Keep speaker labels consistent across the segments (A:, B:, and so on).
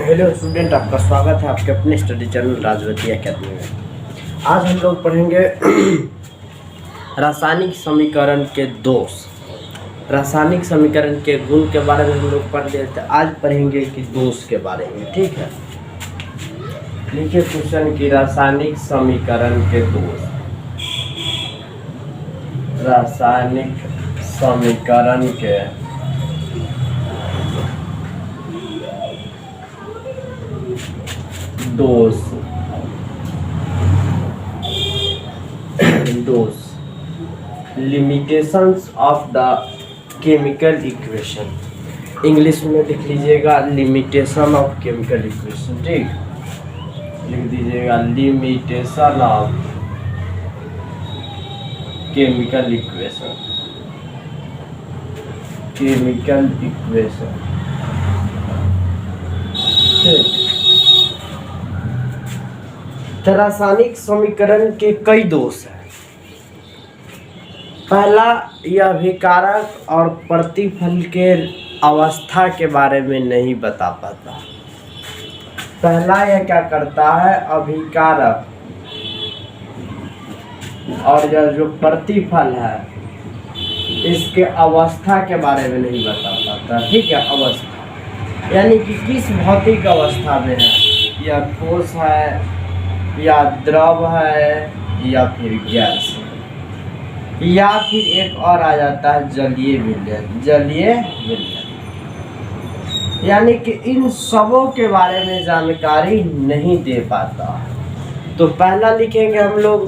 A: Hello student, आपका स्वागत है आपके अपने स्टडी चैनल राजवती एकेडमी में। आज हम लोग पढ़ेंगे रासायनिक समीकरण के दोष, रासायनिक समीकरण के गुण के बारे में हम लोग पढ़ लिए थे। आज पढ़ेंगे कि दोष के बारे में। ठीक है, लिखिए क्वेश्चन की रासायनिक समीकरण के दोष। रासायनिक समीकरण के दोष। Limitations of the chemical equation. English में लिख लीजिएगा लिमिटेशन ऑफ केमिकल इक्वेशन। ठीक, लिख दीजिएगा limitation of chemical equation. Chemical equation. ठीक, रासायनिक समीकरण के कई दोष हैं। पहला, यह अभिकारक और प्रतिफल के अवस्था के बारे में नहीं बता पाता। पहला यह क्या करता है, अभिकारक और यह जो प्रतिफल है इसके अवस्था के बारे में नहीं बता पाता। ठीक है, अवस्था यानी कि किस भौतिक अवस्था में है, यह ठोस है या द्रव है या फिर गैस है, या फिर एक और आ जाता है जलीय विलयन। जलीय विलयन यानी कि इन सबों के बारे में जानकारी नहीं दे पाता। तो पहला लिखेंगे हम लोग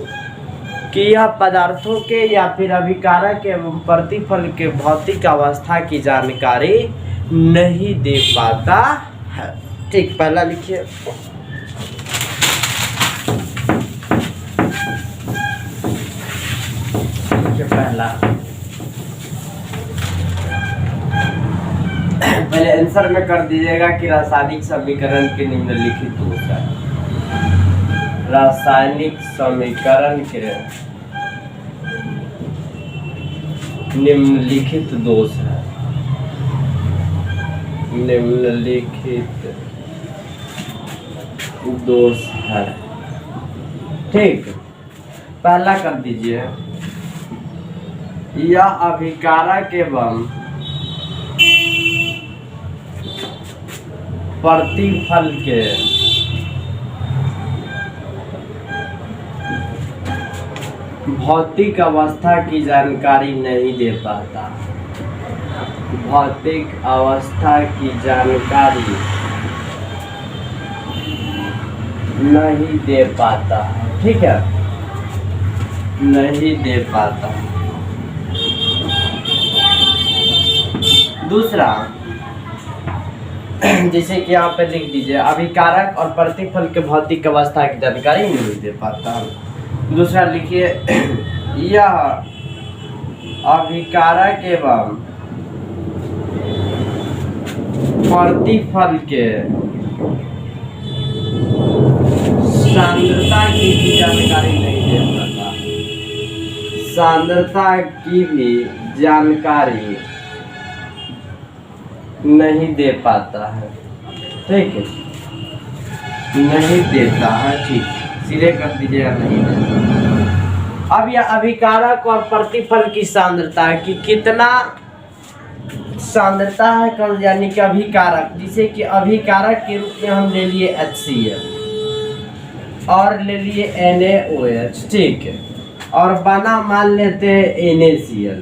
A: कि यह पदार्थों के या फिर अभिकारक एवं प्रतिफल के भौतिक अवस्था की जानकारी नहीं दे पाता है। ठीक, पहला लिखिए। पहला, पहले आंसर में कर दीजिएगा कि रासायनिक समीकरण के निम्नलिखित दोष है। रासायनिक समीकरण के निम्नलिखित दोष है। निम्नलिखित दोष है। ठीक, पहला कर दीजिए, यह अभिकारक एवं प्रतिफल के भौतिक अवस्था की जानकारी नहीं दे पाता। भौतिक अवस्था की जानकारी नहीं दे पाता। ठीक है, नहीं दे पाता। दूसरा, जैसे कि यहाँ पे लिख दीजिए अभिकारक और प्रतिफल के भौतिक अवस्था की जानकारी नहीं दे पाता। दूसरा लिखिए, यह अभिकारक एवं प्रतिफल के सांद्रता की भी जानकारी नहीं दे पाता। सांद्रता की भी जानकारी नहीं दे पाता है। ठीक है, नहीं देता है। ठीक, सीधे कर दीजिएगा, नहीं देता। अब यह अभिकारक और प्रतिफल की सांद्रता की कितना सांद्रता है कल, यानी कि अभिकारक, जिसे कि अभिकारक के रूप में हम ले लिए HCl और ले लिए NaOH। ठीक है, और बना मान लेते हैं NaCl।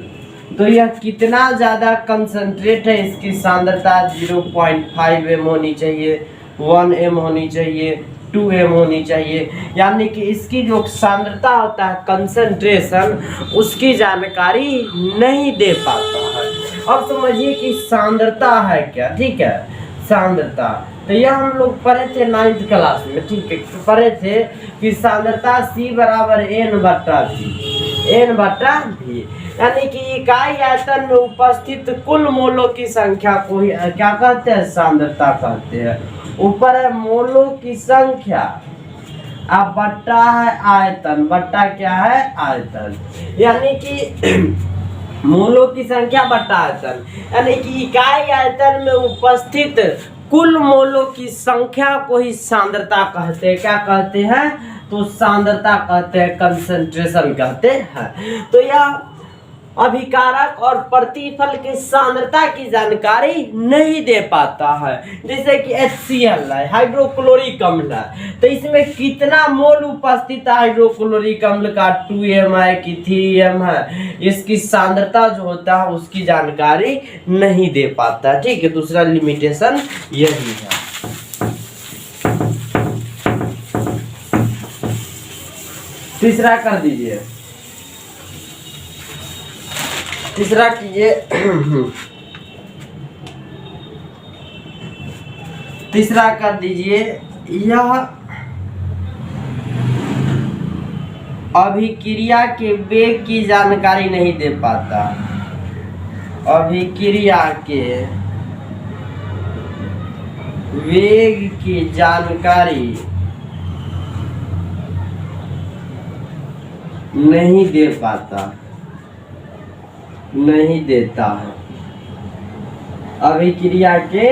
A: तो यह कितना ज़्यादा कंसंट्रेट है, इसकी सांद्रता 0.5 m होनी चाहिए, 1 m होनी चाहिए, 2 m होनी चाहिए। यानी कि इसकी जो सांद्रता होता है, कंसंट्रेशन, उसकी जानकारी नहीं दे पाता है। अब समझिए कि सांद्रता है क्या। ठीक है, सांद्रता तो यह हम लोग पढ़े थे 9th क्लास में। ठीक है, तो पढ़े थे कि सांद्रता C बराबर N/V, यानी कि इकाई आयतन में उपस्थित कुल मोलों की संख्या को ही क्या कहते हैं, सांद्रता कहते हैं। ऊपर है मोलों की संख्या, अब बट्टा है आयतन। बट्टा क्या है, आयतन, यानी कि मोलों की संख्या बटा आयतन, यानी कि इकाई आयतन में उपस्थित कुल मोलों की संख्या को ही सांद्रता कहते हैं। क्या कहते हैं? तो सांद्रता कहते हैं, कंसंट्रेशन कहते हैं। तो यह अभिकारक और प्रतिफल की सांद्रता की जानकारी नहीं दे पाता है। जैसे कि HCl है, हाइड्रोक्लोरिक अम्ल है, तो इसमें कितना मोल उपस्थित है हाइड्रोक्लोरिक अम्ल का, 2m है कि 3m है, इसकी सांद्रता जो होता है उसकी जानकारी नहीं दे पाता। ठीक है, दूसरा लिमिटेशन यही है। तीसरा कर दीजिए, तीसरा कीजिए। तीसरा कर दीजिए, यह अभिक्रिया के वेग की जानकारी नहीं दे पाता। अभिक्रिया के वेग की जानकारी नहीं दे पाता, नहीं देता है। अभिक्रिया के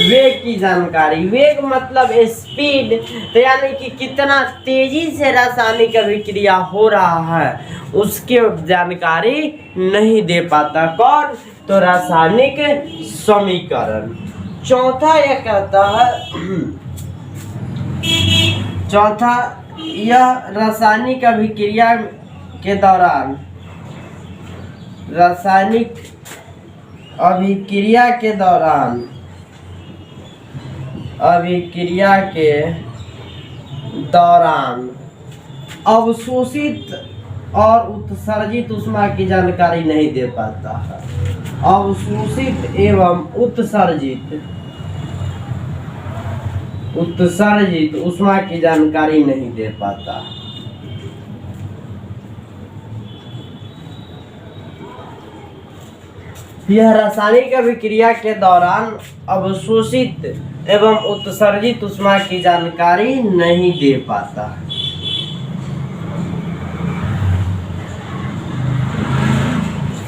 A: वेग की जानकारी, वेग मतलब स्पीड, तो यानी कि कितना तेजी से रासायनिक अभिक्रिया हो रहा है उसके जानकारी नहीं दे पाता। कौन? तो रासायनिक समीकरण। चौथा यह कहता है, चौथा, यह रासायनिक अभिक्रिया के दौरान, रासायनिक अभिक्रिया के दौरान, अभिक्रिया के दौरान अवशोषित और उत्सर्जित ऊष्मा की जानकारी नहीं दे पाता है। अवशोषित एवं उत्सर्जित, उत्सर्जित ऊष्मा की जानकारी नहीं दे पाता। यह रासायनिक अभिक्रिया के दौरान अवशोषित एवं उत्सर्जित ऊष्मा की जानकारी नहीं दे पाता।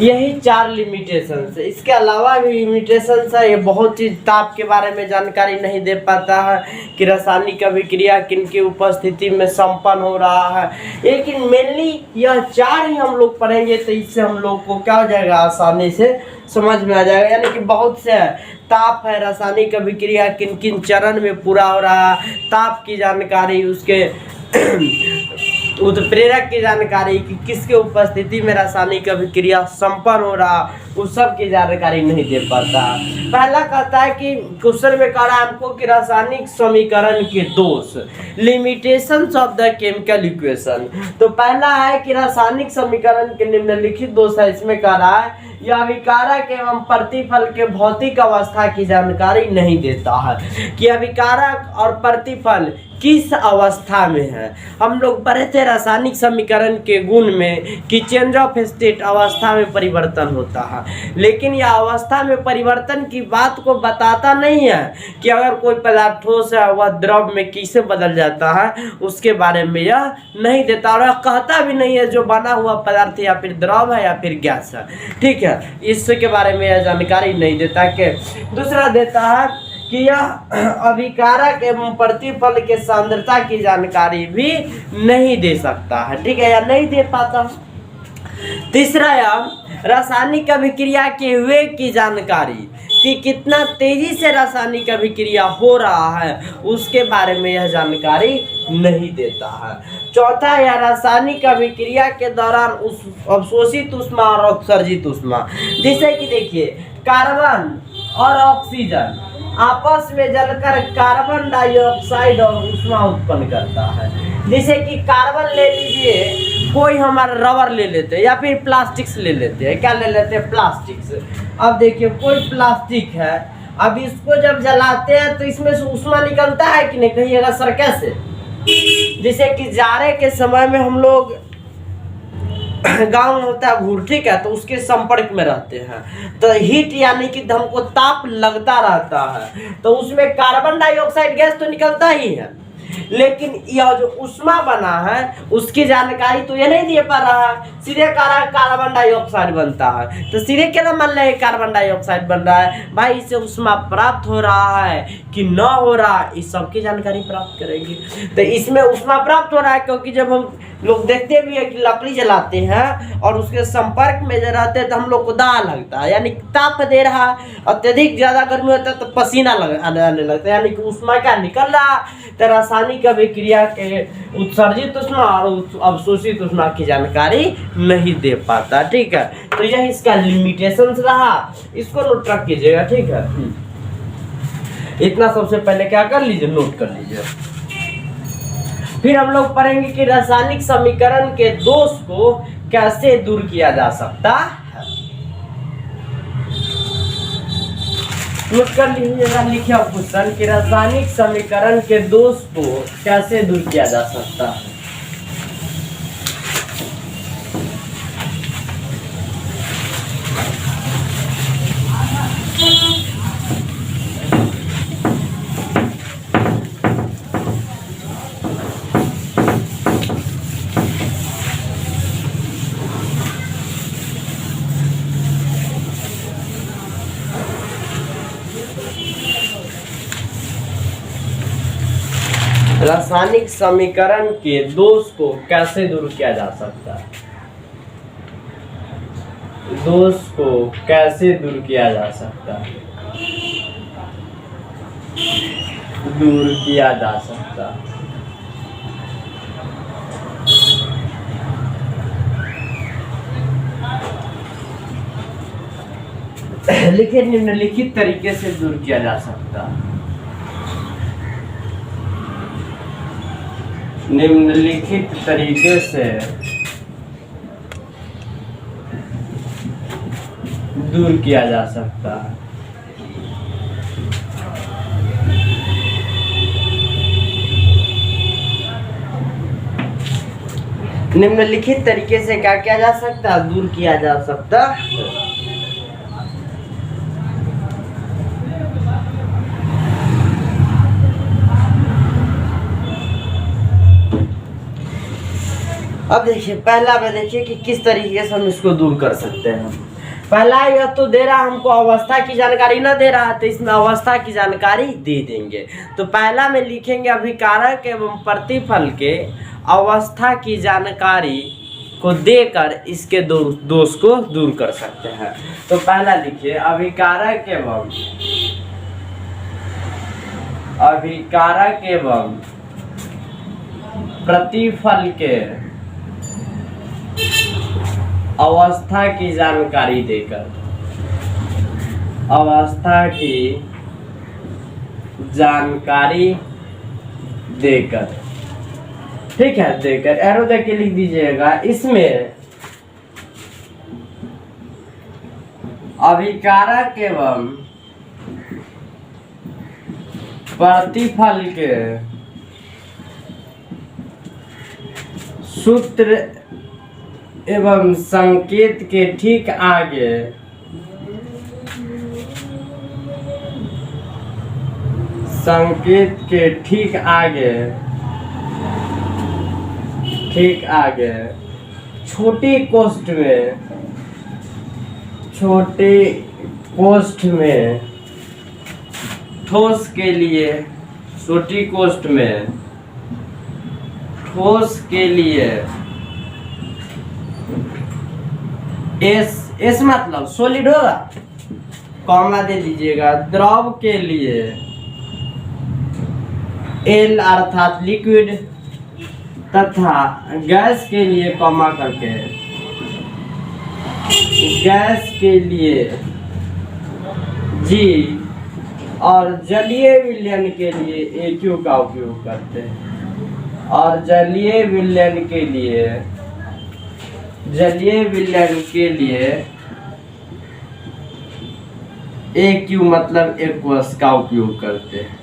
A: यही 4 लिमिटेशन है। इसके अलावा भी लिमिटेशन है, ये बहुत चीज ताप के बारे में जानकारी नहीं दे पाता है कि रासायनिक अभिक्रिया किन की उपस्थिति में संपन्न हो रहा है। लेकिन मेनली यह 4 ही हम लोग पढ़ेंगे, तो इससे हम लोग को क्या हो जाएगा, आसानी से समझ में आ जाएगा। यानी कि बहुत से ताप है, रासायनिक अभिक्रिया किन किन चरण में पूरा हो रहा है, ताप की जानकारी, उसके उत्प्रेरक की जानकारी कि किसके उपस्थिति में रासायनिक अभिक्रिया संपन्न हो रहा, उस सब की जानकारी नहीं दे पाता। पहला कहता है कि क्वेश्चन में कह रहा है हमको कि रासायनिक समीकरण के दोष, limitations of the chemical equation. तो पहला है कि रासायनिक समीकरण के निम्नलिखित दोष है। इसमें कह रहा है यह अभिकारक एवं प्रतिफल के भौतिक अवस्था की जानकारी नहीं देता है कि अभिकारक और प्रतिफल किस अवस्था में है। हम लोग पढ़े थे रासायनिक समीकरण के गुण में कि चेंज ऑफ स्टेट, अवस्था में परिवर्तन होता है, लेकिन यह अवस्था में परिवर्तन की बात को बताता नहीं है कि अगर कोई पदार्थ ठोस है वह द्रव में किसे बदल जाता है, उसके बारे में यह नहीं देता। और कहता भी नहीं है जो बना हुआ पदार्थ या फिर द्रव है या फिर गैस है। ठीक है, इसके बारे में यह जानकारी नहीं देता। कि दूसरा देता है कि यह अभिकारक एवं प्रतिफल के सांद्रता की जानकारी भी नहीं दे सकता है। ठीक है, या नहीं दे पाता। तीसरा, यह रासायनिक अभिक्रिया के वेग की जानकारी कि कितना तेजी से रासायनिक अभिक्रिया हो रहा है उसके बारे में यह जानकारी नहीं देता है। चौथा, यह रासायनिक अभिक्रिया के दौरान अवशोषित ऊष्मा और उत्सर्जित ऊष्मा, जैसे कि देखिए कार्बन और ऑक्सीजन आपस में जलकर कार्बन डाइऑक्साइड और ऊष्मा उत्पन्न करता है। जैसे कि कार्बन ले लीजिए, कोई हमारा रबर ले लेते हैं या फिर प्लास्टिक्स ले लेते हैं। क्या ले लेते हैं? प्लास्टिक्स। अब देखिए कोई प्लास्टिक है, अब इसको जब जलाते हैं तो इसमें से ऊष्मा निकलता है कि नहीं, कहिएगा सर कैसे? जैसे कि जाड़े के समय में हम लोग गांव में होता है घूर, ठीक है, तो उसके संपर्क में रहते हैं तो हीट यानी कि हमको ताप लगता रहता है, तो उसमें कार्बन डाइऑक्साइड गैस तो निकलता ही है। लेकिन यह जो ऊष्मा बना है उसकी जानकारी तो ये नहीं दे पा रहा है। सीधे कह रहा है कार्बन डाइऑक्साइड बनता है, तो सीधे क्या मान रहे हैं कार्बन डाइऑक्साइड बन रहा है। भाई इससे ऊष्मा प्राप्त हो रहा है कि न हो रहा है, इस सब की जानकारी प्राप्त करेंगे। तो इसमें ऊष्मा प्राप्त हो रहा है क्योंकि जब हम लोग देखते भी है कि लकड़ी जलाते हैं और उसके संपर्क में जो रहते हैं तो हम लोग को दाह लगता है, यानी ताप दे रहा है। अत्यधिक ज्यादा गर्मी होता है तो पसीना आने लगता है, यानी कि ऊष्मा क्या निकल रहा है। तो रासायनिक अभिक्रिया के उत्सर्जित ऊष्मा और अवशोषित ऊष्मा की जानकारी नहीं दे पाता। ठीक है, तो यह इसका लिमिटेशन रहा, इसको नोट रख कीजिएगा। ठीक है, इतना सबसे पहले क्या कर लीजिए, नोट कर लीजिए। फिर हम लोग पढ़ेंगे कि रासायनिक समीकरण के दोष को कैसे दूर किया जा सकता है। नोट कर लीजिएगा, लिखिए क्वेश्चन कि रासायनिक समीकरण के दोष को कैसे दूर किया जा सकता है। रासायनिक समीकरण के दोष को कैसे दूर किया जा सकता है। दोष को कैसे दूर किया जा सकता है, दूर किया जा सकता है। लिखिए निम्नलिखित तरीके से दूर किया जा सकता है। निम्नलिखित तरीके से दूर किया जा सकता है। निम्नलिखित तरीके से क्या किया जा सकता है, दूर किया जा सकता है। अब देखिए पहला में देखिए कि किस तरीके से हम इसको दूर कर सकते हैं। पहला यह तो दे रहा हमको अवस्था की जानकारी ना दे रहा, तो इसमें अवस्था की जानकारी दे देंगे। तो पहला में लिखेंगे अभिकारक एवं प्रतिफल के अवस्था की जानकारी को देकर इसके दोष को दूर कर सकते हैं। तो पहला लिखिए अभिकारक एवं प्रतिफल के अवस्था की जानकारी देकर, अवस्था की जानकारी देकर, ठीक है, देकर एरो दे के लिख दीजिएगा। इसमें अभिकारक एवं प्रतिफल के सूत्र एवं संकेत के ठीक आगे छोटी कोष्ठ में ठोस के लिए, छोटी कोष्ठ में ठोस के लिए एस मतलब सॉलिड होगा, कॉमा दे दीजिएगा। द्रव के लिए एल अर्थात लिक्विड, तथा गैस के लिए कॉमा करके गैस के लिए जी, और जलीय विलयन के लिए AQ का उपयोग करते हैं। और जलीय विलयन के लिए AQ मतलब एक्वस का उपयोग करते हैं।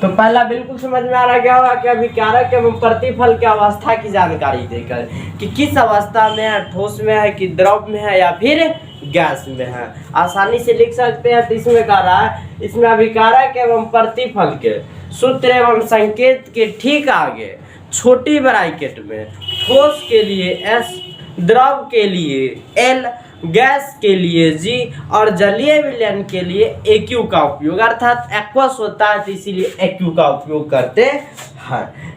A: तो पहला बिल्कुल समझ में आ रहा क्या होगा कि अभिकारक एवं प्रतिफल की अवस्था की जानकारी देकर कि किस अवस्था में है, ठोस में है कि द्रव में है या फिर गैस में है, आसानी से लिख सकते हैं। तो इसमें कह रहा है इसमें अभिकारक एवं प्रतिफल के सूत्र एवं संकेत के ठीक आगे छोटी ब्रैकेट में ठोस के लिए S, द्रव के लिए L, गैस के लिए G और जलीय विलयन के लिए AQ का उपयोग, अर्थात एक्वस होता है तो इसीलिए AQ का उपयोग करते हैं।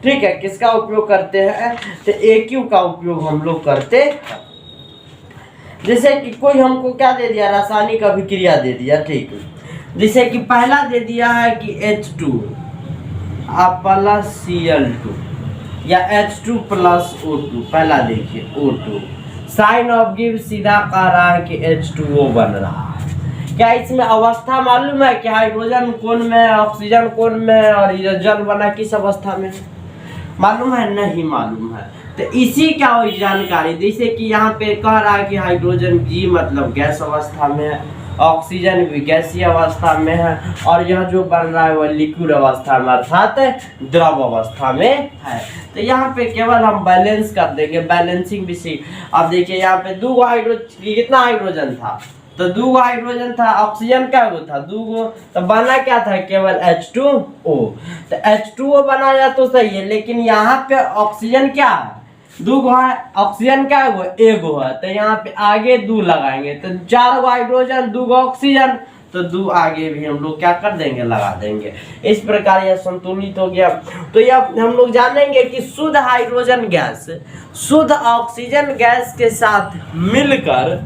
A: ठीक है, किसका उपयोग करते हैं? तो AQ का उपयोग हम लोग करते हैं। जैसे कि कोई हमको क्या दे दिया, रासायनिक अभिक्रिया दे दिया, ठीक है। जैसे कि पहला दे दिया है कि H2 प्लस Cl2 या H2 प्लस O2, पहला देखिए O2, साइन ऑफ गिव सीधा कह रहा है कि H2O बन रहा है। क्या इसमें अवस्था मालूम है कि हाइड्रोजन कौन में, ऑक्सीजन कौन में, और ये जल बना किस अवस्था में, मालूम है? नहीं मालूम है। तो इसी क्या हुई जानकारी, जैसे कि यहाँ पे कह रहा है कि हाइड्रोजन G मतलब गैस अवस्था में है, ऑक्सीजन भी गैसीय अवस्था में है, और यह जो बन रहा है वह लिक्विड अवस्था में अर्थात द्रव अवस्था में है। तो यहाँ पे केवल हम बैलेंस कर देंगे, बैलेंसिंग विषय। अब देखिए यहाँ पे दो हाइड्रोजन, कितना हाइड्रोजन था? तो 2 हाइड्रोजन था, ऑक्सीजन क्या था? 2, तो बना क्या था? केवल H2O। तो H2O बनाया तो सही है, लेकिन यहाँ पे ऑक्सीजन क्या है? 2 है, ऑक्सीजन क्या है? वो 1 है। तो यहाँ पे आगे 2 लगाएंगे तो 4 हाइड्रोजन, 2 ऑक्सीजन, तो 2 आगे भी हम लोग क्या कर देंगे? लगा देंगे। इस प्रकार यह संतुलित हो गया। तो यह हम लोग जानेंगे कि शुद्ध हाइड्रोजन गैस शुद्ध ऑक्सीजन गैस के साथ मिलकर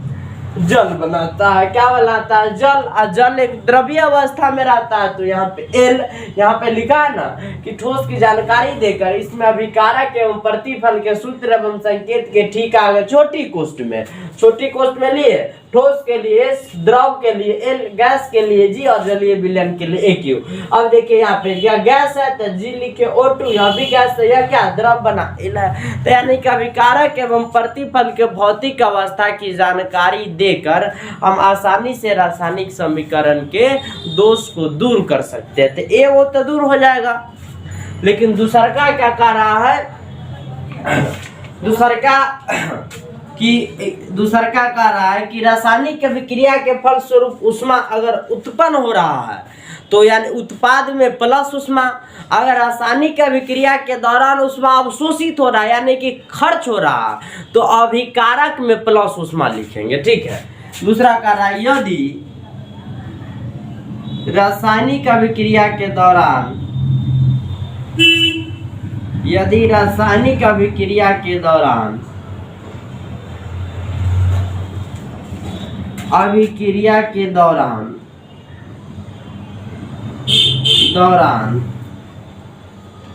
A: जल बनाता है। क्या बनाता है? जल। और जल एक द्रव्य अवस्था में रहता है। तो यहाँ पे L यहाँ पे लिखा है ना कि ठोस की जानकारी देकर इसमें अभिकारक एवं प्रतिफल के सूत्र एवं संकेत के ठीक आगे छोटी कोष्ठ में लिए ठोस के लिए S, द्रव के लिए L, गैस के लिए G और जलीय विलयन के लिए AQ। अब देखिए यहाँ पे क्या गैस है तो G लिखे, O2 यहाँ भी गैस है, यह क्या? द्रव बना L है। तो यानी कि अभिकारक एवं प्रतिफल के भौतिक अवस्था की जानकारी देकर हम आसानी से रासायनिक समीकरण के दोष को दूर कर सकते हैं। तो ये वो तो दूर हो जाएगा, लेकिन दूसरा का क्या कह रहा है? दूसरा कह रहा है कि रासायनिक अभिक्रिया के फलस्वरूप ऊष्मा अगर उत्पन्न हो रहा है तो यानी उत्पाद में प्लस ऊष्मा, अगर रासायनिक अभिक्रिया के दौरान ऊष्मा अवशोषित हो रहा है यानी कि खर्च हो रहा है तो अभिकारक में प्लस ऊष्मा लिखेंगे। ठीक है। दूसरा कह रहा है यदि रासायनिक अभिक्रिया के दौरान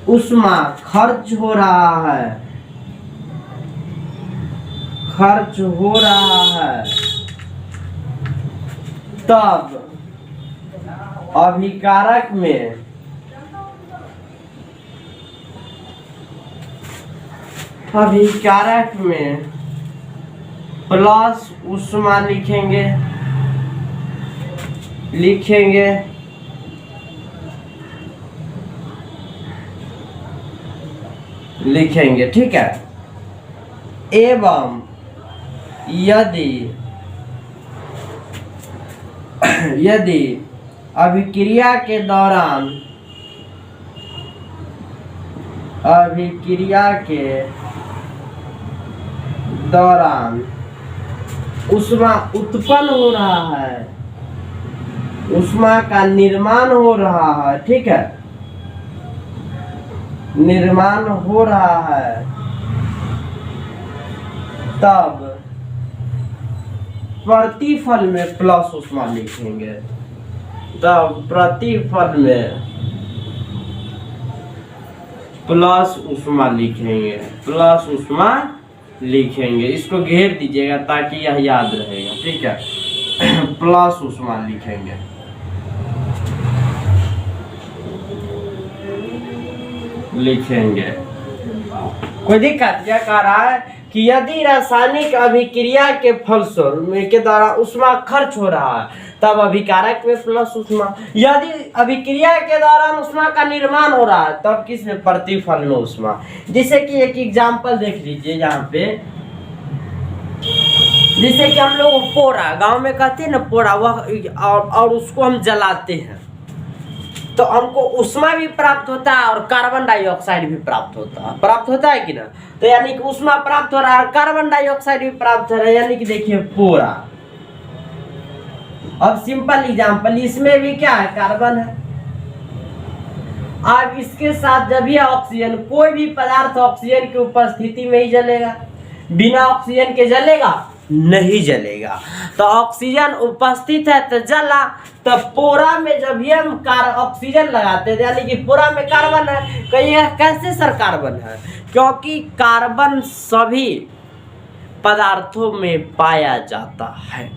A: ऊष्मा खर्च हो रहा है तब अभिकारक में प्लस ऊष्मा लिखेंगे। ठीक है। एवं यदि अभिक्रिया के दौरान ऊष्मा उत्पन्न हो रहा है, ऊष्मा का निर्माण हो रहा है। ठीक है, निर्माण हो रहा है तब प्रतिफल में प्लस ऊष्मा लिखेंगे। तब प्रतिफल में प्लस ऊष्मा लिखेंगे। इसको घेर दीजिएगा ताकि यह याद रहेगा। ठीक है। प्लस ऊष्मा लिखेंगे। कोई दिक्कत? क्या कह रहा है कि यदि रासायनिक अभिक्रिया के फलस्वरूप के द्वारा ऊष्मा खर्च हो रहा है तब अभिकारक में प्लस ऊष्मा, यदि अभिक्रिया के दौरान ऊष्मा का निर्माण हो रहा है तब किस में? प्रतिफल में ऊष्मा। जैसे कि एक एग्जांपल देख लीजिए यहाँ पे, जैसे कि हम लोग पोड़ा गांव में कहते हैं ना, पोड़ा वह और उसको हम जलाते हैं तो हमको ऊष्मा भी प्राप्त होता है और कार्बन डाइऑक्साइड भी प्राप्त होता है कि ना। तो यानी कि ऊष्मा प्राप्त हो रहा है, कार्बन डाइऑक्साइड भी प्राप्त हो रहा है, यानी कि देखिए पोड़ा। अब सिंपल एग्जांपल, इसमें भी क्या है, कार्बन है। अब इसके साथ जब ये ऑक्सीजन, कोई भी पदार्थ ऑक्सीजन की उपस्थिति में ही जलेगा, बिना ऑक्सीजन के जलेगा नहीं जलेगा। तो ऑक्सीजन उपस्थित है तो जला। तो पोरा में जब भी हम ऑक्सीजन लगाते हैं यानी कि पोरा में कार्बन है, कहिए कैसे सर कार्बन है, क्योंकि कार्बन सभी पदार्थों में पाया जाता है,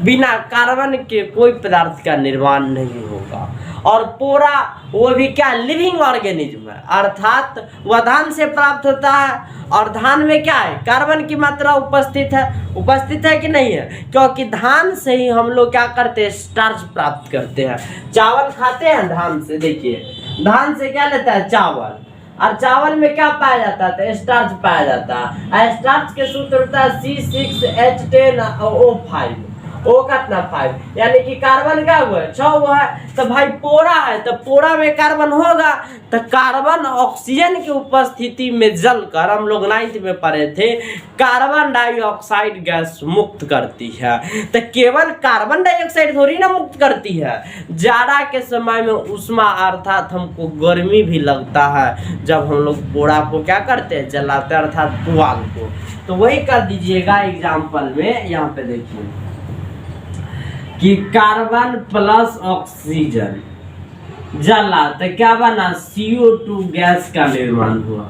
A: बिना कार्बन के कोई पदार्थ का निर्माण नहीं होगा। और पोरा वो भी क्या, लिविंग ऑर्गेनिज्म है, अर्थात वह धान से प्राप्त होता है। और धान में क्या है, कार्बन की मात्रा उपस्थित है कि नहीं है, क्योंकि धान से ही हम लोग क्या करते हैं, स्टार्च प्राप्त करते हैं। चावल खाते हैं धान से, देखिए धान से क्या लेता है, चावल, और चावल में क्या पाया जाता है, स्टार्च पाया जाता है। स्टार्च के सूत्र होता है C6H10O5, ओ कितना 5, यानी कि कार्बन क्या हुआ, 6 हुआ है। तो भाई पोरा है तो पोरा में कार्बन होगा, तो कार्बन ऑक्सीजन की उपस्थिति में जलकर, हम लोग 9th में पढ़े थे, कार्बन डाइऑक्साइड गैस मुक्त करती है। तो केवल कार्बन डाइऑक्साइड थोड़ी ना मुक्त करती है, जाड़ा के समय में ऊष्मा अर्थात हमको गर्मी भी लगता है जब हम लोग पोरा को क्या करते हैं, जलाते हैं, अर्थात पुआल को। तो वही कर दीजिएगा एग्जाम्पल में, यहाँ पे देखिए कि कार्बन प्लस ऑक्सीजन जला तो क्या बना, CO2 गैस का निर्माण हुआ।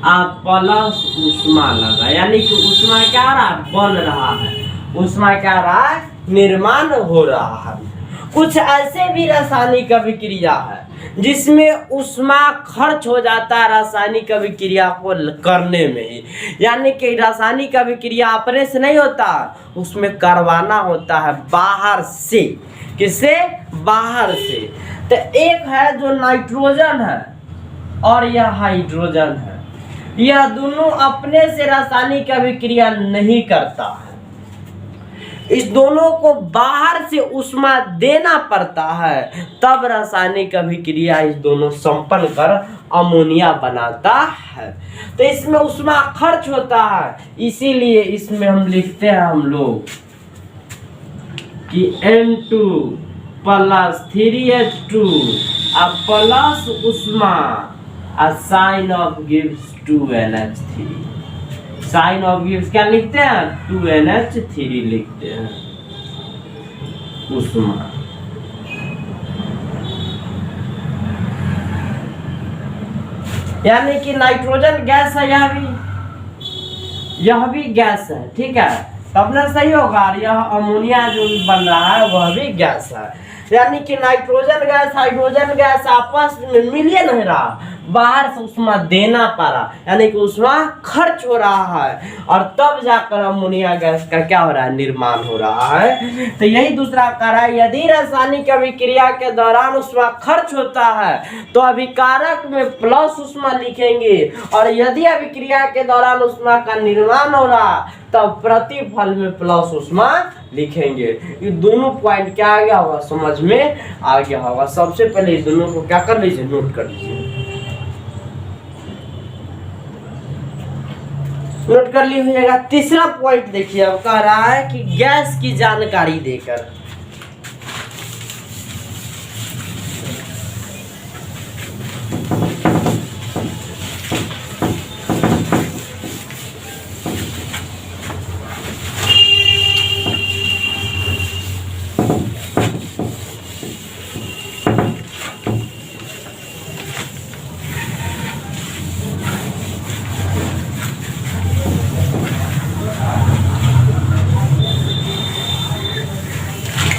A: आप प्लस ऊष्मा लगा, यानी कि ऊष्मा क्या रहा, बन रहा है, ऊष्मा क्या रहा है, निर्माण हो रहा है। कुछ ऐसे भी रासायनिक अभिक्रिया है जिसमें ऊष्मा खर्च हो जाता है रासायनिक अभिक्रिया को करने में ही, यानी कि रासायनिक अभिक्रिया अपने से नहीं होता, उसमें करवाना होता है बाहर से। किससे, बाहर से। तो एक है जो नाइट्रोजन है और यह हाइड्रोजन है, यह दोनों अपने से रासायनिक अभिक्रिया नहीं करता है, इस दोनों को बाहर से ऊष्मा देना पड़ता है, तब रासायनिक अभिक्रिया इस दोनों संपन्न कर अमोनिया बनाता है। तो इसमें ऊष्मा खर्च होता है, इसीलिए इसमें हम लिखते हैं हम लोग कि N2 प्लस 3H2 प्लस ऊष्मा sign of gives 2NH3। Sign of gives क्या लिखते हैं, 2NH3 लिखते हैं, ऊष्मा। यानी कि नाइट्रोजन गैस है, यह भी गैस है, ठीक है, तब ना सही होगा। यह अमोनिया जो बन रहा है वह भी गैस है, यानी कि नाइट्रोजन गैस हाइड्रोजन गैस आपस में मिल नहीं रहा, बाहर से ऊष्मा देना पड़ा, यानी कि ऊष्मा खर्च हो रहा है, और तब जाकर अमोनिया गैस का क्या हो रहा है, निर्माण हो रहा है। तो यही दूसरा कार्य है, यदि रासायनिक अभिक्रिया के दौरान ऊष्मा खर्च होता है तो अभिकारक में प्लस ऊष्मा लिखेंगे, और यदि अभिक्रिया के दौरान ऊष्मा का निर्माण हो रहा तब प्रतिफल में प्लस ऊष्मा लिखेंगे। ये दोनों पॉइंट क्या आ गया होगा, समझ में आ गया होगा। सबसे पहले इस दोनों को क्या कर लीजिए, नोट कर लीजिए, नोट कर लीजिएगा। तीसरा पॉइंट देखिए, अब कह रहा है कि गैस की जानकारी देकर,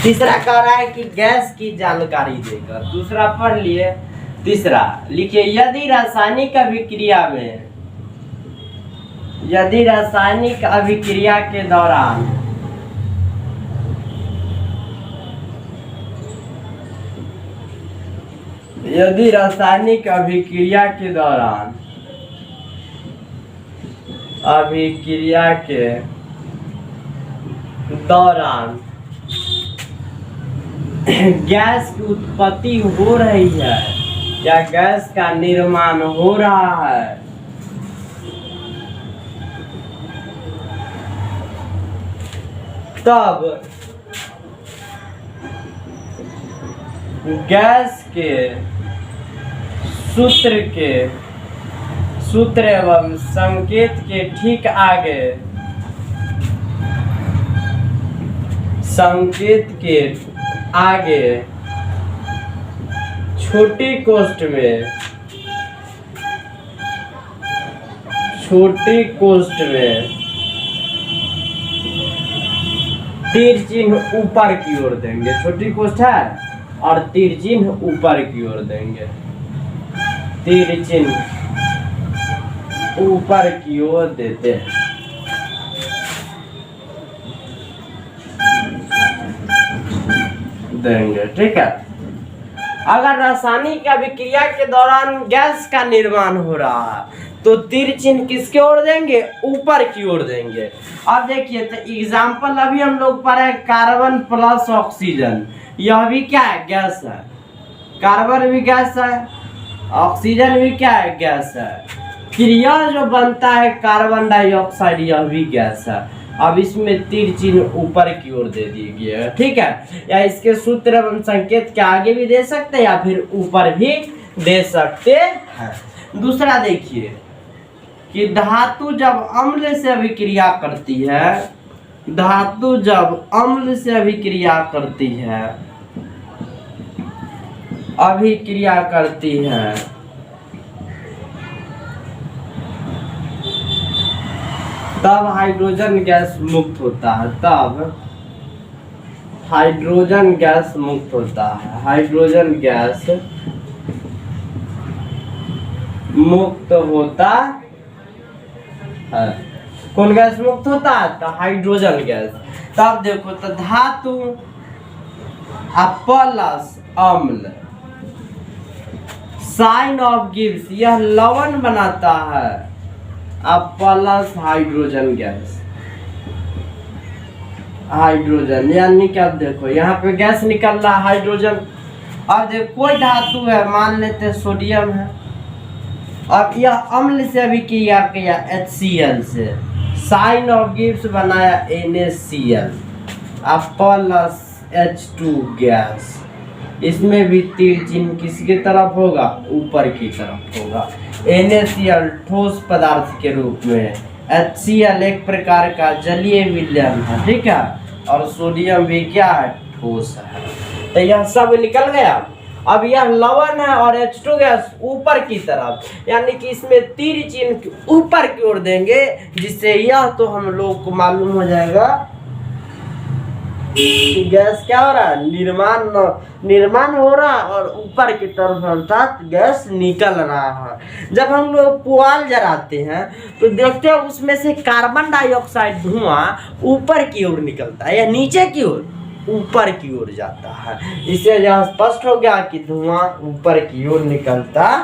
A: तीसरा कह रहा है कि गैस की जानकारी देकर, दूसरा पढ़ लिए। तीसरा लिखिए, यदि रासायनिक अभिक्रिया के दौरान दौरान गैस की उत्पत्ति हो रही है या गैस का निर्माण हो रहा है, तब गैस के सूत्र एवं संकेत के ठीक आगे छोटी कोष्ठ में तीर चिन्ह ऊपर की ओर देंगे। छोटी कोष्ठ है और तीर चिन्ह ऊपर की ओर देंगे, तीर चिन्ह ऊपर की ओर देते हैं। देंगे, ठीक है। अगर रासायनिक अभिक्रिया के दौरान गैस का निर्माण हो रहा है तो तीर चिन्ह किसके ओर देंगे? ऊपर की ओर देंगे। अब देखिए तो एग्जाम्पल अभी हम लोग पढ़े कार्बन प्लस ऑक्सीजन, यह भी क्या है? गैस है। कार्बन भी गैस है, ऑक्सीजन भी क्या है? गैस है। फिर यह जो बनता है कार्बन डाइऑक्साइड, यह भी गैस है। अब इसमें तीर चिन्ह ऊपर की ओर दे दिए, ठीक है। या इसके सूत्र एवं संकेत के आगे भी दे सकते हैं या फिर ऊपर भी दे सकते हैं। दूसरा देखिए कि धातु जब अम्ल से अभिक्रिया करती है, धातु जब अम्ल से अभिक्रिया करती है तब हाइड्रोजन गैस मुक्त होता है। तब हाइड्रोजन गैस मुक्त होता है। हाइड्रोजन गैस मुक्त होता है। कौन गैस मुक्त होता है? तो हाइड्रोजन गैस। तब देखो तो धातु प्लस अम्ल, साइन ऑफ गिव्स, यह लवण बनाता है। अब प्लस हाइड्रोजन गैस, हाइड्रोजन यानी कि अब देखो यहाँ पे गैस निकल रहा है हाइड्रोजन। अब देखो कोई धातु है, मान लेते हैं सोडियम है। अब यह अम्ल से अभिक्रिया किया HCl से, साइन ऑफ गिव्स बनाया NaCl, अब प्लस H2 गैस। इसमें भी तीर चिन्ह किसकी तरफ होगा? ऊपर की तरफ होगा। NaCl ठोस पदार्थ के रूप में, HCl एक प्रकार का जलीय विलयन है, ठीक है। और सोडियम भी क्या है? ठोस है। तो यह सब निकल गया। अब यह लवण है और H2 गैस ऊपर की तरफ, यानी कि इसमें तीर चिन्ह ऊपर की ओर देंगे, जिससे यह तो हम लोग को मालूम हो जाएगा कि गैस क्या हो रहा है? निर्माण हो रहा है और ऊपर की तरफ अर्थात गैस निकल रहा है। जब हम लोग पुआल जलाते हैं तो देखते हैं उसमें से कार्बन डाइऑक्साइड धुआं ऊपर की ओर निकलता है या नीचे की ओर? ऊपर की ओर जाता है। इससे यह स्पष्ट हो गया कि धुआं ऊपर की ओर निकलता है,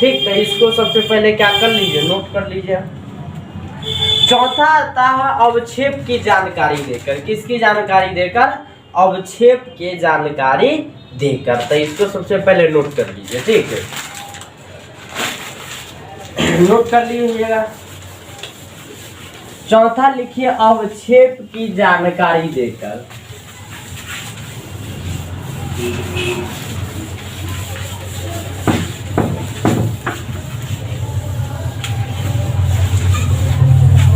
A: ठीक। तो इसको सबसे पहले क्या कर लीजिए? नोट कर लीजिए। चौथा आता है अवक्षेप की जानकारी देकर। किसकी जानकारी देकर? अवक्षेप के जानकारी देकर। तो इसको सबसे पहले नोट कर लीजिए, ठीक है। नोट कर लीजिएगा। चौथा लिखिए अवक्षेप की जानकारी देकर।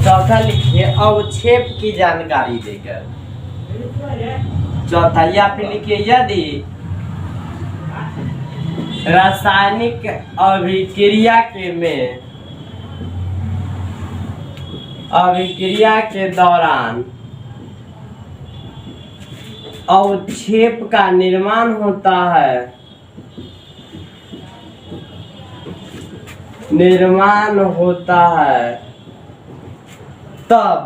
A: चौथा लिखिए अवक्षेप की जानकारी देकर। चौथा या फिर लिखिए यदि रासायनिक अभिक्रिया के दौरान अवक्षेप का निर्माण होता है, तब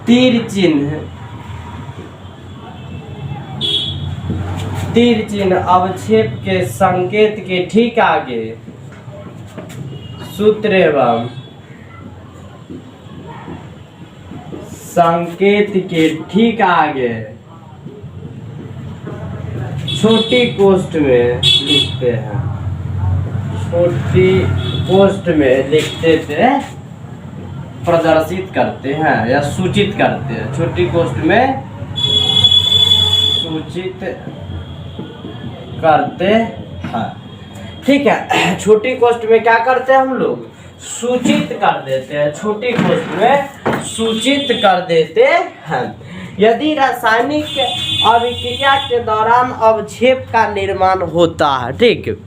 A: तीर चिन्ह अवक्षेप के संकेत के ठीक आगे सूत्र एवं संकेत के ठीक आगे छोटी कोष्ठ में लिखते हैं, छोटी कोष्ठ में लिखते थे, प्रदर्शित करते हैं या सूचित करते हैं, छोटी कोष्ठ में सूचित करते हैं। ठीक है, छोटी कोष्ठ में क्या करते हैं हम लोग, सूचित कर देते हैं, छोटी कोष्ठ में सूचित कर देते हैं। यदि रासायनिक अभिक्रिया के दौरान अवक्षेप का निर्माण होता है, ठीक,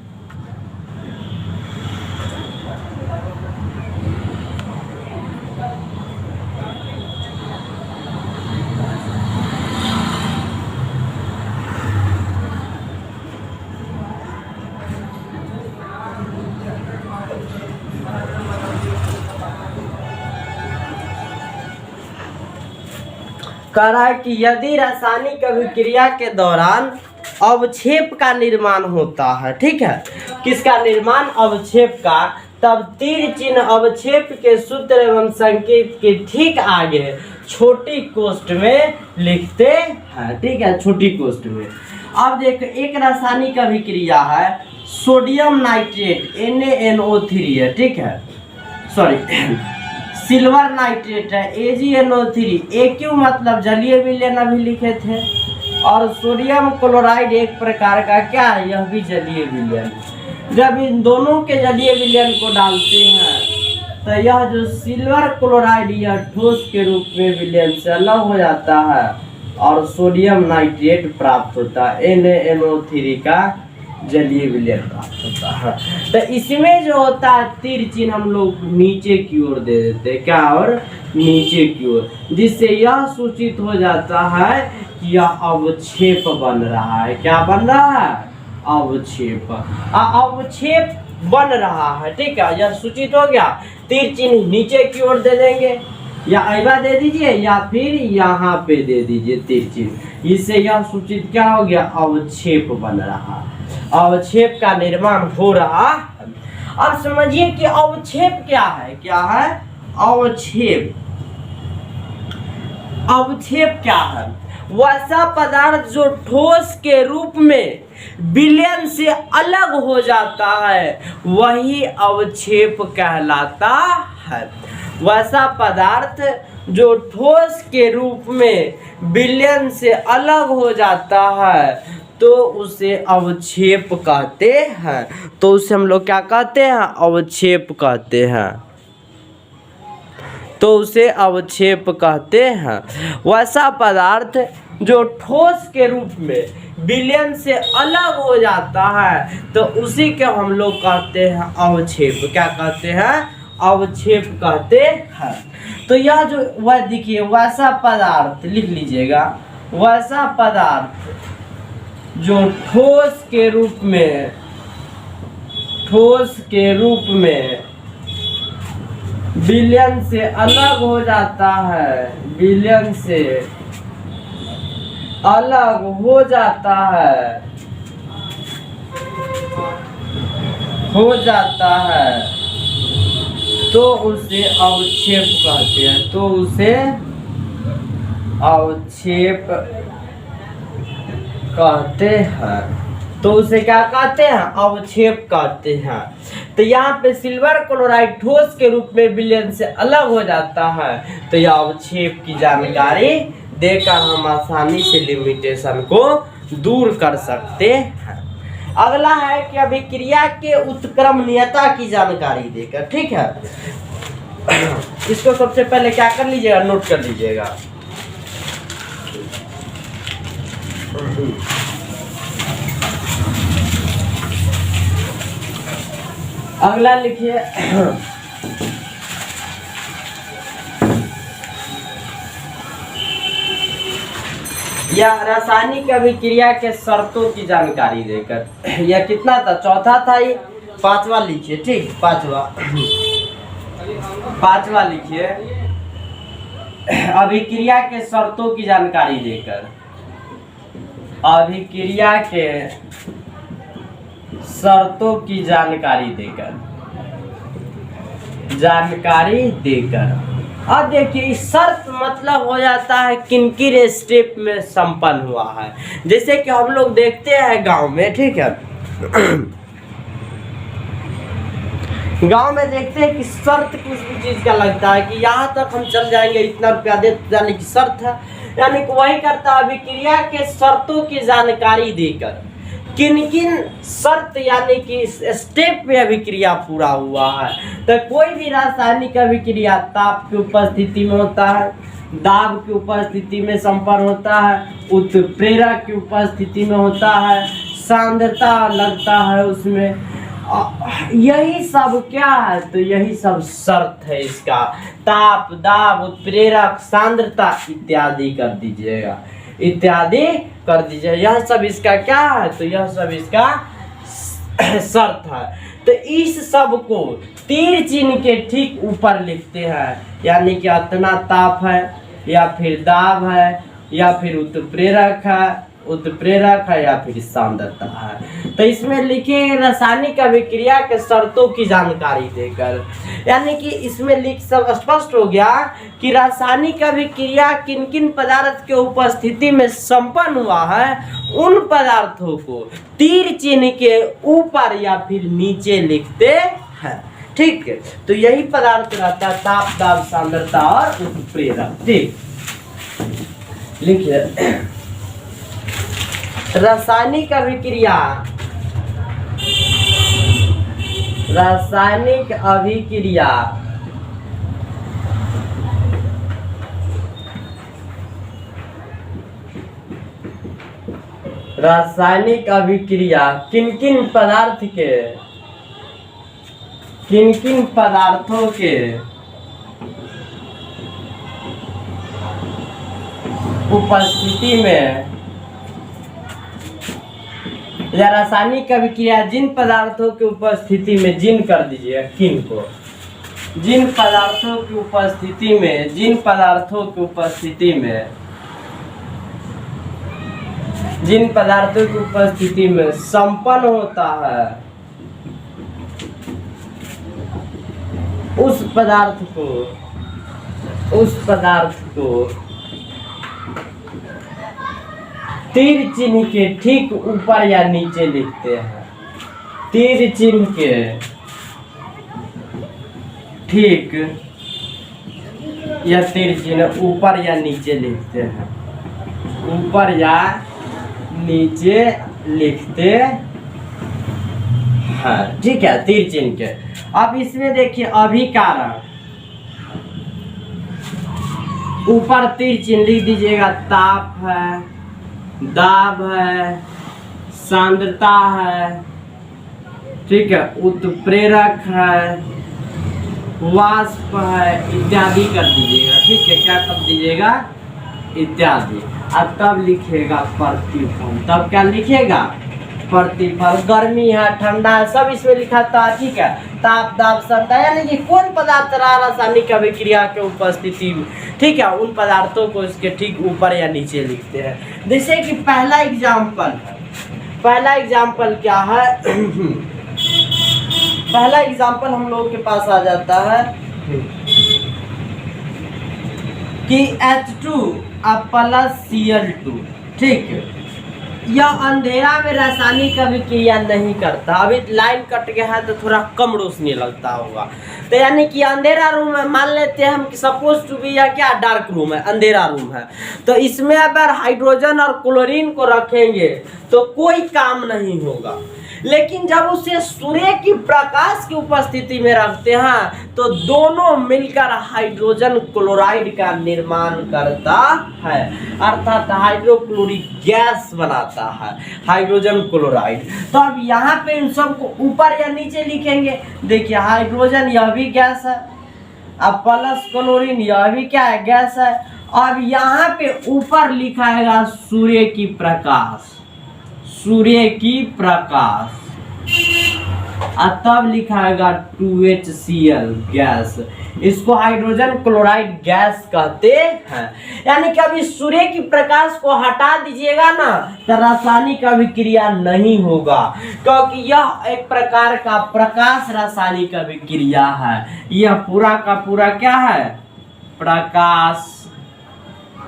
A: कह रहा है कि यदि रासायनिक अभिक्रिया के दौरान अवक्षेप का निर्माण होता है, ठीक है, किसका निर्माण, अवक्षेप का, तब तीर चिन्ह अवक्षेप के सूत्र एवं संकेत के ठीक आगे छोटी कोष्ठ में लिखते हैं। ठीक है, छोटी कोष्ठ में। अब देखो एक रासायनिक अभिक्रिया है, सोडियम नाइट्रेट NaNO3 है, ठीक है, सॉरी सिल्वर नाइट्रेट है AgNO3, AQ मतलब जलीय विलयन अभी लिखे थे, और सोडियम क्लोराइड एक प्रकार का क्या है, यह भी जलीय विलयन। जब इन दोनों के जलीय विलयन को डालते हैं तो यह जो सिल्वर क्लोराइड यह ठोस के रूप में विलयन से अलग हो जाता है और सोडियम नाइट्रेट प्राप्त होता है, NaNO3 का जलीय विलयन प्राप्त होता है। तो इसमें जो होता है तीर चिन्ह हम लोग नीचे की ओर दे देते हैं, क्या, और नीचे की ओर, जिससे यह सूचित हो जाता है कि यह अवक्षेप बन रहा है। क्या बन रहा है, अवक्षेप, अवक्षेप बन रहा है। ठीक है, यह सूचित हो गया, तीर चिन्ह नीचे की ओर दे देंगे, या ऐसा दे दीजिए या फिर यहाँ पे दे दीजिए तीर चिन्ह, इससे यह सूचित क्या हो गया, अवक्षेप बन रहा, अवक्षेप का निर्माण हो रहा। अब समझिए कि अवक्षेप क्या है, क्या है अवक्षेप, अवक्षेप क्या है, वैसा पदार्थ जो ठोस के रूप में विलयन से अलग हो जाता है वही अवक्षेप कहलाता है। वैसा पदार्थ जो ठोस के रूप में विलयन से अलग हो जाता है तो उसे अवक्षेप कहते हैं। तो उसे हम लोग क्या कहते हैं, अवक्षेप कहते हैं। तो उसे अवक्षेप कहते हैं। वैसा पदार्थ जो ठोस के रूप में विलयन से अलग हो जाता है तो उसी के हम लोग कहते हैं अवक्षेप। क्या कहते हैं, अवक्षेप कहते हैं। तो यह जो वह देखिए, वैसा पदार्थ लिख लीजिएगा, वैसा पदार्थ जो ठोस के रूप में, ठोस के रूप में विलयन से अलग हो जाता है, विलयन से अलग हो जाता है, हो जाता है तो उसे अवक्षेप कहते हैं। तो उसे अवक्षेप कहते हैं। तो उसे क्या कहते हैं, अवक्षेप कहते हैं। तो यहाँ पे सिल्वर क्लोराइड ठोस के रूप में विलयन से अलग हो जाता है तो यह अवक्षेप की जानकारी देकर हम आसानी से लिमिटेशन को दूर कर सकते हैं। अगला है कि अभिक्रिया के उत्क्रमणीयता की जानकारी देकर, ठीक है। इसको सबसे पहले क्या कर लीजिएगा, नोट कर लीजिएगा। अगला लिखिए, यह रासायनिक अभिक्रिया के शर्तों की जानकारी देकर। यह कितना था, चौथा था, ये पांचवा लिखिए, ठीक, पांचवा लिखिए, अभिक्रिया के शर्तों की जानकारी देकर। अभिक्रिया के शर्तों की जानकारी देकर, जानकारी देकर। अब देखिए, शर्त मतलब हो जाता है किन किन स्टेप में संपन्न हुआ है। जैसे कि हम लोग देखते हैं गांव में, ठीक है, गांव में देखते हैं कि शर्त किस चीज का लगता है कि यहाँ तक हम चल जाएंगे, इतना रुपया दे जाने की शर्त है। यानी कि वही करता है अभिक्रिया के शर्तों की जानकारी देकर किन किन शर्त यानी कि स्टेप में अभिक्रिया पूरा हुआ है। तो कोई भी रासायनिक अभिक्रिया ताप की उपस्थिति में होता है, दाब की उपस्थिति में संपन्न होता है, उत्प्रेरक की उपस्थिति में होता है, सांद्रता लगता है उसमें। यही सब क्या है, तो यही सब शर्त है इसका। ताप, दाब, उत्प्रेरक, सांद्रता इत्यादि कर दीजिएगा, इत्यादि कर दीजिए। यह सब इसका क्या है, तो यह सब इसका शर्त है। तो इस सब को तीर चिन्ह के ठीक ऊपर लिखते हैं, यानी कि इतना ताप है या फिर दाब है या फिर उत्प्रेरक है या फिर सांद्रता है। तो इसमें लिखे रासायनिक अभिक्रिया के शर्तों की जानकारी देकर, यानी कि इसमें लिख सब स्पष्ट हो गया कि रासायनिक अभिक्रिया किन किन पदार्थ के उपस्थिति में संपन्न हुआ है। उन पदार्थों को तीर चिन्ह के ऊपर या फिर नीचे लिखते हैं, ठीक है। तो यही पदार्थ रहता है ताप, दाब, सांद्रता और उत्प्रेरक, ठीक। लिखिए रासायनिक अभिक्रिया, रासायनिक अभिक्रिया रासायनिक अभिक्रिया किन किन पदार्थ के, किन किन पदार्थों के उपस्थिति में, या रासायनिक अभिक्रिया जिन पदार्थों की उपस्थिति में, जिन कर दीजिए किन को, जिन पदार्थों की उपस्थिति में, जिन पदार्थों की उपस्थिति में, जिन पदार्थों की उपस्थिति में संपन्न होता है, उस पदार्थ को तीर चिन्ह के ठीक ऊपर या नीचे लिखते हैं। तीर चिन्ह के ठीक या तीर चिन्ह ऊपर या नीचे लिखते हैं, ऊपर या नीचे लिखते हैं, ठीक है, तीर चिन्ह के। अब इसमें देखिए अभिकारक, ऊपर तीर चिन्ह लिख दीजिएगा, ताप है, दाब है, सांद्रता है, ठीक है, उत्प्रेरक है, वाष्प है, इत्यादि कर दीजिएगा, ठीक है। क्या कर दीजिएगा, इत्यादि। अब तब लिखिएगा प्रतिफल, तब क्या लिखिएगा, प्रतिफल। गर्मी है, ठंडा है, सब इसमें लिखा था, ठीक है। ताप, दाब, सांद्रता, यानी कि कौन पदार्थ रहा रासायनिक अभिक्रिया के उपस्थिति में, ठीक है, उन पदार्थों को इसके ठीक ऊपर या नीचे लिखते हैं। जैसे कि पहला एग्जाम्पल है, पहला एग्जाम्पल क्या है पहला एग्जाम्पल हम लोग के पास आ जाता है कि H2 प्लस Cl2, ठीक है। यह अंधेरा में रासायनिक अभिक्रिया नहीं करता। अभी लाइन कट गया है तो थोड़ा कम रोशनी लगता होगा। तो यानी कि अंधेरा रूम है, मान लेते हैं हम कि सपोज टू बी या क्या डार्क रूम है, अंधेरा रूम है, तो इसमें अगर हाइड्रोजन और क्लोरीन को रखेंगे तो कोई काम नहीं होगा। लेकिन जब उसे सूर्य की प्रकाश की उपस्थिति में रखते हैं तो दोनों मिलकर हाइड्रोजन क्लोराइड का निर्माण करता है, अर्थात हाइड्रोक्लोरिक गैस बनाता है हाइड्रोजन क्लोराइड। तो अब यहाँ पे इन सबको ऊपर या नीचे लिखेंगे। देखिए हाइड्रोजन यह भी गैस है, अब प्लस क्लोरीन यह भी क्या है, गैस है। अब यहाँ पे ऊपर लिखाएगा सूर्य की प्रकाश, सूर्य की प्रकाश, और तब लिखाएगा 2HCl गैस। इसको हाइड्रोजन क्लोराइड गैस कहते हैं। यानी कि अभी सूर्य की प्रकाश को हटा दीजिएगा ना तो रासायनिक अभिक्रिया नहीं होगा, क्योंकि यह एक प्रकार का प्रकाश रासायनिक अभिक्रिया है। यह पूरा का पूरा क्या है, प्रकाश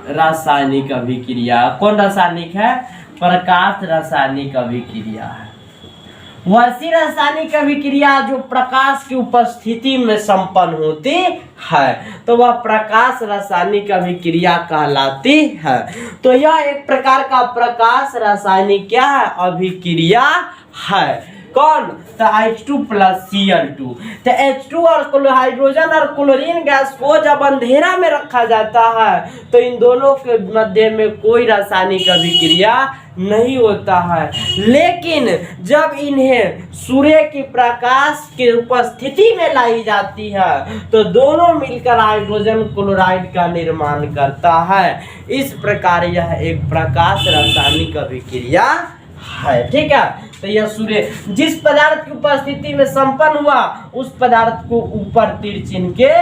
A: रासायनिक अभिक्रिया। कौन रासायनिक है? प्रकाश रासायनिक अभिक्रिया है। वैसी रासायनिक अभिक्रिया जो प्रकाश की उपस्थिति में संपन्न होती है तो वह प्रकाश रासायनिक अभिक्रिया कहलाती है। तो यह एक प्रकार का प्रकाश रासायनिक क्या है? अभिक्रिया है। कौन? तो H2 प्लस Cl2। तो H2 और हाइड्रोजन और क्लोरीन गैस को जब अंधेरा में रखा जाता है तो इन दोनों के मध्य में कोई रासायनिक अभिक्रिया नहीं होता है, लेकिन जब इन्हें सूर्य की प्रकाश की उपस्थिति में लाई जाती है तो दोनों मिलकर हाइड्रोजन क्लोराइड का निर्माण करता है। इस प्रकार यह एक प्रकाश रासायनिक अभिक्रिया है। ठीक है, तो यह सूर्य जिस पदार्थ की उपस्थिति में संपन्न हुआ उस पदार्थ को ऊपर तीर चिन्ह के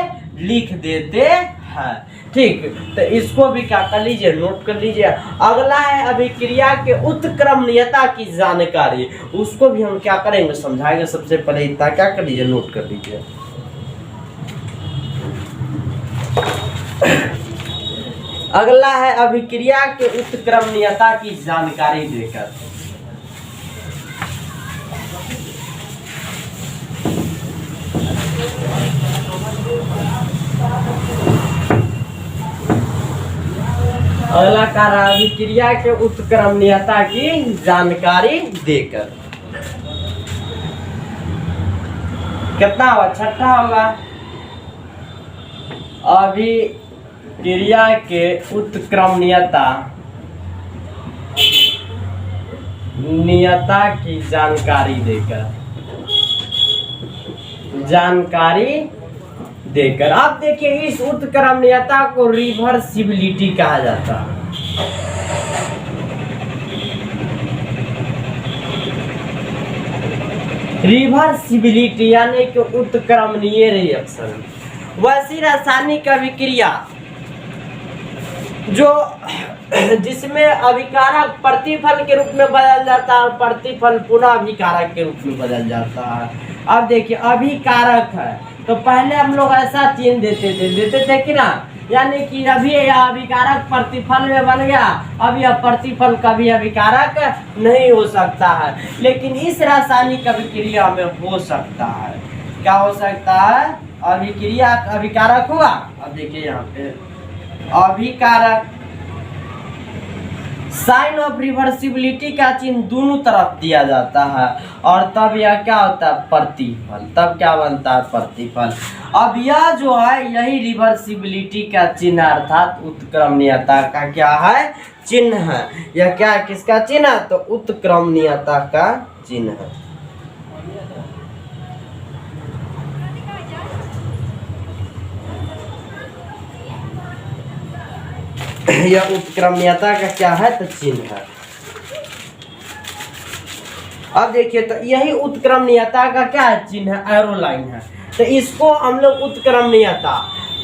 A: लिख देते हैं। ठीक, तो इसको भी क्या कर लीजिए, नोट कर लीजिए। अगला है अभिक्रिया के उत्क्रमणीयता की जानकारी। उसको भी हम क्या करेंगे, समझाएंगे। सबसे पहले इतना क्या कर लीजिए, नोट कर लीजिए। अगला है अभिक्रिया के उत्क्रमणीयता की जानकारी देकर। अगला कार्य अभिक्रिया के उत्क्रमणीयता की जानकारी देकर। कितना होगा? छठा होगा। अभिक्रिया के उत्क्रमणीयता की जानकारी देकर। आप देखिए, इस उत्क्रमणीयता को रिवर्सिबिलिटी कहा जाता है। रिवर्सिबिलिटी यानी कि उत्क्रमणीय रिएक्शन। वैसी रासायनिक अभिक्रिया जो जिसमें अभिकारक प्रतिफल के रूप में बदल जाता है और प्रतिफल पुनः अभिकारक के रूप में बदल जाता है। अब देखिए, अभिकारक है तो पहले हम लोग ऐसा चिन्ह देते थे कि ना, यानी कि अभी यह अभिकारक प्रतिफल में बन गया, अब यह प्रतिफल कभी अभिकारक नहीं हो सकता है, लेकिन इस रासायनिक अभिक्रिया में हो सकता है। क्या हो सकता है? अभिक्रिया अभिकारक हुआ। अब देखिए यहाँ पे अभिकारक, साइन ऑफ रिवर्सिबिलिटी का चिन्ह दोनों तरफ दिया जाता है और तब यह क्या होता है? प्रतिफल। तब क्या बनता है? प्रतिफल। अब यह जो है यही रिवर्सिबिलिटी का चिन्ह अर्थात उत्क्रमणीयता का क्या है? चिन्ह है। यह क्या है? किसका चिन्ह है? तो उत्क्रमणीयता का चिन्ह है। यह उत्क्रमणीयता का क्या है? तो चिन्ह है। अब देखिए, तो यही उत्क्रमणीयता का क्या है? चिन्ह है, एरो लाइन है। तो इसको हम लोग उत्क्रमणीयता,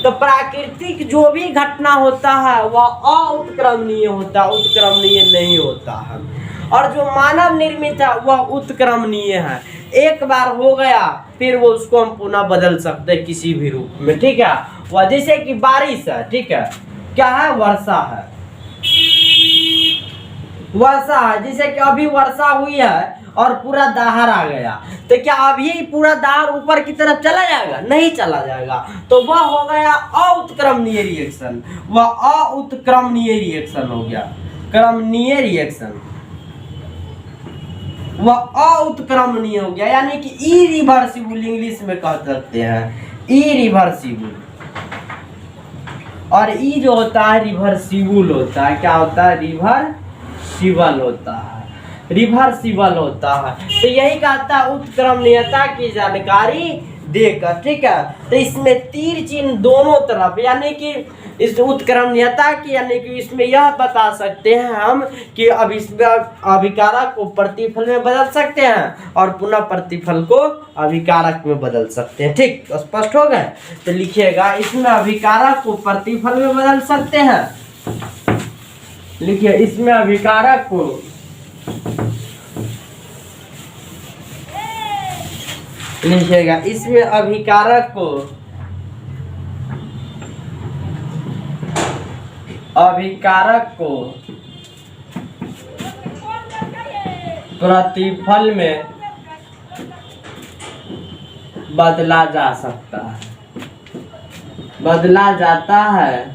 A: तो प्राकृतिक जो भी घटना होता है वह अउत्क्रमणीय होता है, उत्क्रमणीय नहीं होता है। और जो मानव निर्मित है वह उत्क्रमणीय है। एक बार हो गया फिर वो उसको हम पुनः बदल सकते हैं किसी भी रूप में। ठीक है, वह जैसे कि बारिश है। ठीक है, क्या है? वर्षा है। वर्षा है, जैसे कि अभी वर्षा हुई है और पूरा दहाड़ आ गया, तो क्या अभी पूरा दहाड़ ऊपर की तरफ चला जाएगा? नहीं चला जाएगा। तो वह हो गया अउत्क्रमणीय रिएक्शन। वह अउत्क्रमणीय रिएक्शन हो गया। क्रमणीय रिएक्शन वह अउत्क्रमणीय हो गया, यानी कि इरिवर्सिबल इंग्लिश में कह सकते हैं, इरिवर्सिबल। और ई जो होता है रिवर्सिबल होता है। क्या होता है? रिवर्सिबल होता है, रिवर्सिबल होता है। तो यही कहता है उत्क्रमणीयता की जानकारी देकर। ठीक है, तो इसमें तीर चिन्ह दोनों तरफ, यानी कि इस उत्क्रमणीयता की, यानी कि इसमें यह बता सकते हैं हम कि अब इसमें अभिकारक को प्रतिफल में बदल सकते हैं और पुनः प्रतिफल को अभिकारक में बदल सकते हैं। ठीक, स्पष्ट हो गए? तो लिखिएगा, इसमें अभिकारक को प्रतिफल में बदल सकते हैं। लिखिए, इसमें अभिकारक को लिखिएगा, इसमें अभिकारक को अभिकारक को प्रतिफल में बदला जा सकता है, बदला जाता है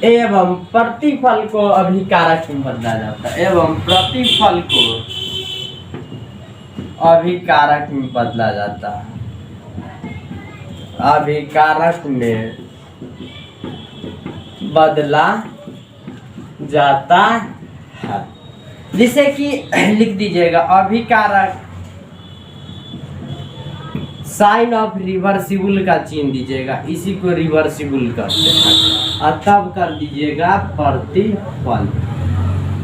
A: एवं प्रतिफल को अभिकारक में बदला जाता है, एवं प्रतिफल को अभिकारक में बदला जाता है, अभिकारक में बदला जाता है। जिसे कि लिख दीजिएगा अभिकारक साइन ऑफ रिवर्सिबल का चिन्ह दीजिएगा, इसी को रिवर्सिबल करते हैं और तब कर दीजिएगा प्रतिफल।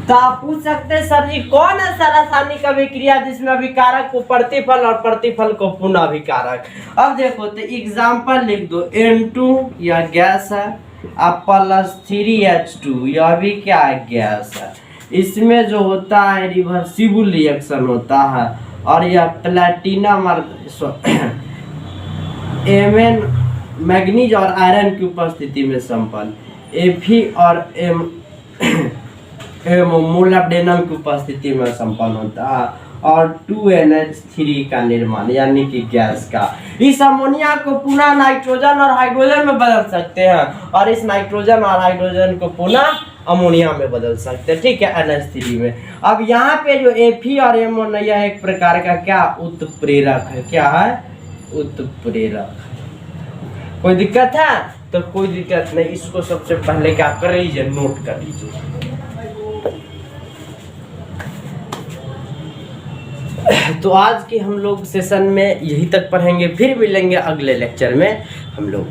A: तो आप पूछ सकते हैं सर जी कौन ऐसा रासायनिक अभिक्रिया जिसमें अभिकारक को प्रतिफल और प्रतिफल को पुनः अभिकारक। अब देखो तो एग्जाम्पल लिख दो, N2 यह गैस है, अब +3H2 यह भी क्या है, गैस है। इसमें जो होता है रिवर्सिबल रिएक्शन होता है और यह प्लेटिनम और Mn मैग्नीज और आयरन की उपस्थिति में संपन्न, Fe और मोलाब्डेनम की उपस्थिति में संपन्न होता है और 2NH3 का निर्माण यानी कि गैस का। इस अमोनिया को पुनः नाइट्रोजन और हाइड्रोजन में बदल सकते हैं और इस नाइट्रोजन और हाइड्रोजन को पुनः अमोनिया में बदल सकते हैं, ठीक है, NH3 में। अब यहाँ पे जो Fe और MO यह एक प्रकार का क्या उत्प्रेरक है, क्या है, उत्प्रेरक। कोई दिक्कत है? तो कोई दिक्कत नहीं, इसको सबसे पहले क्या कर लीजिए, नोट कर लीजिए। तो आज के हम लोग सेशन में यही तक पढ़ेंगे, फिर मिलेंगे अगले लेक्चर में हम लोग।